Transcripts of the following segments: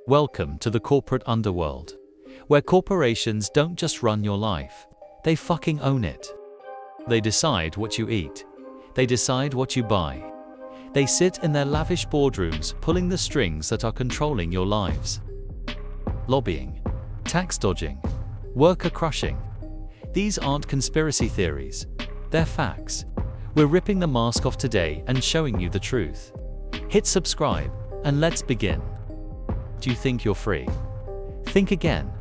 Welcome to the corporate underworld, where corporations don't just run your life, they fucking own it. They decide what you eat. They decide what you buy. They sit in their lavish boardrooms pulling the strings that are controlling your lives. Lobbying, tax dodging, worker crushing. These aren't conspiracy theories, they're facts. We're ripping the mask off today and showing you the truth. Hit subscribe, and let's begin. Do you think you're free? Think again.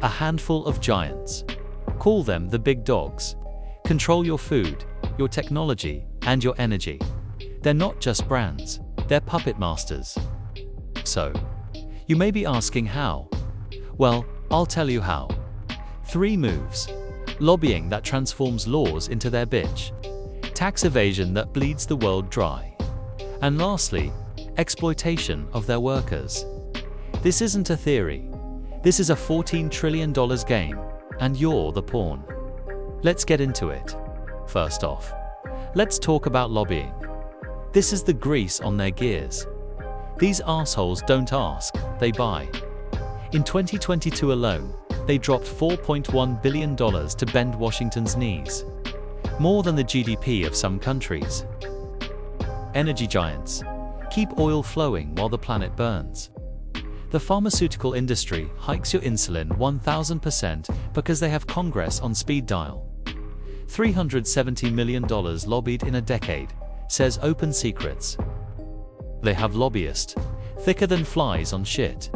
A handful of giants. Call them the big dogs. Control your food, your technology, and your energy. They're not just brands, they're puppet masters. So, you may be asking how? Well, I'll tell you how. 3 moves. Lobbying that transforms laws into their bitch. Tax evasion that bleeds the world dry. And lastly, exploitation of their workers. This isn't a theory. This is a $14 trillion game, and you're the pawn. Let's get into it. First off, let's talk about lobbying. This is the grease on their gears. These assholes don't ask, they buy. In 2022 alone, they dropped $4.1 billion to bend Washington's knees. More than the GDP of some countries. Energy giants. Keep oil flowing while the planet burns. The pharmaceutical industry hikes your insulin 1000% because they have Congress on speed dial. $370 million lobbied in a decade, says Open Secrets. They have lobbyists, thicker than flies on shit.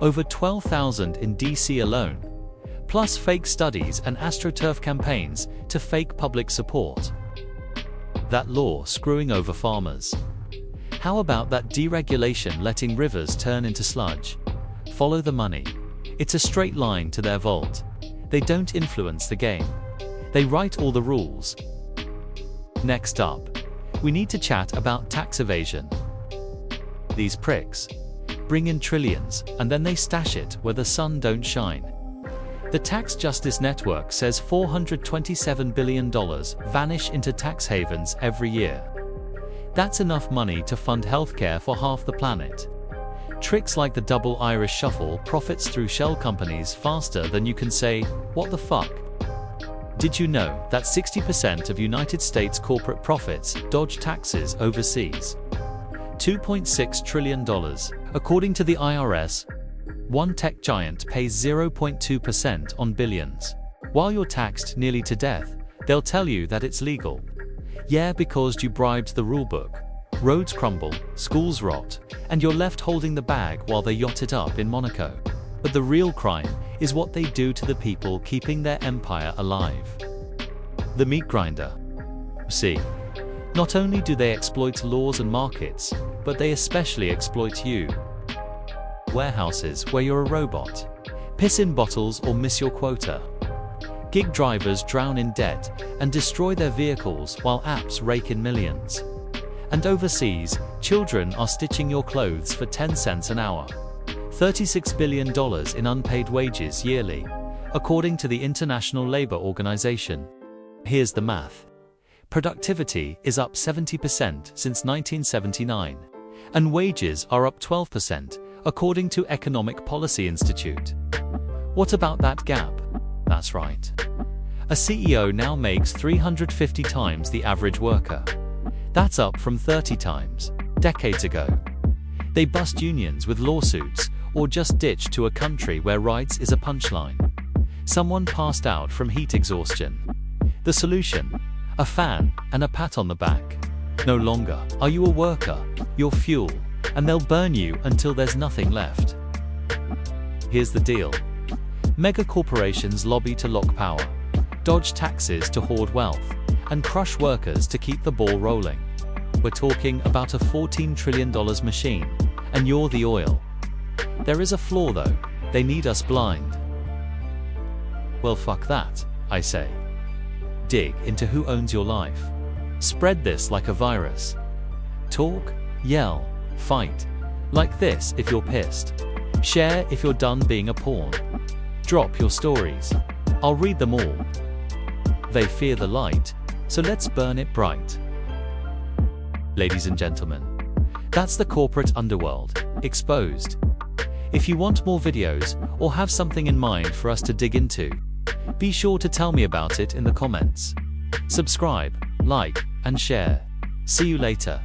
Over 12,000 in DC alone. Plus fake studies and AstroTurf campaigns to fake public support. That law screwing over farmers. How about that deregulation letting rivers turn into sludge? Follow the money. It's a straight line to their vault. They don't influence the game. They write all the rules. Next up, we need to chat about tax evasion. These pricks bring in trillions and then they stash it where the sun don't shine. The Tax Justice Network says $427 billion vanish into tax havens every year. That's enough money to fund healthcare for half the planet. Tricks like the double Irish shuffle profits through shell companies faster than you can say, "What the fuck?" Did you know that 60% of United States corporate profits dodge taxes overseas? $2.6 trillion. According to the IRS, one tech giant pays 0.2% on billions. While you're taxed nearly to death, they'll tell you that it's legal. Yeah, because you bribed the rulebook. Roads crumble, schools rot, and you're left holding the bag while they yacht it up in Monaco. But the real crime is what they do to the people keeping their empire alive. The meat grinder. See, not only do they exploit laws and markets, but they especially exploit you. Warehouses where you're a robot. Piss in bottles or miss your quota. Gig drivers drown in debt and destroy their vehicles while apps rake in millions. And overseas, children are stitching your clothes for 10 cents an hour. $36 billion in unpaid wages yearly, according to the International Labour Organization. Here's the math. Productivity is up 70% since 1979, and wages are up 12%, according to Economic Policy Institute. What about that gap? That's right. A CEO now makes 350 times the average worker. That's up from 30 times, decades ago. They bust unions with lawsuits, or just ditch to a country where rights is a punchline. Someone passed out from heat exhaustion. The solution? A fan and a pat on the back. No longer are you a worker, you're fuel, and they'll burn you until there's nothing left. Here's the deal. Mega corporations lobby to lock power, dodge taxes to hoard wealth, and crush workers to keep the ball rolling. We're talking about a $14 trillion machine, and you're the oil. There is a flaw though, they need us blind. Well, fuck that, I say. Dig into who owns your life. Spread this like a virus. Talk, yell, fight. Like this if you're pissed. Share if you're done being a pawn. Drop your stories. I'll read them all. They fear the light, so let's burn it bright. Ladies and gentlemen, that's the corporate underworld, exposed. If you want more videos or have something in mind for us to dig into, be sure to tell me about it in the comments. Subscribe, like, and share. See you later.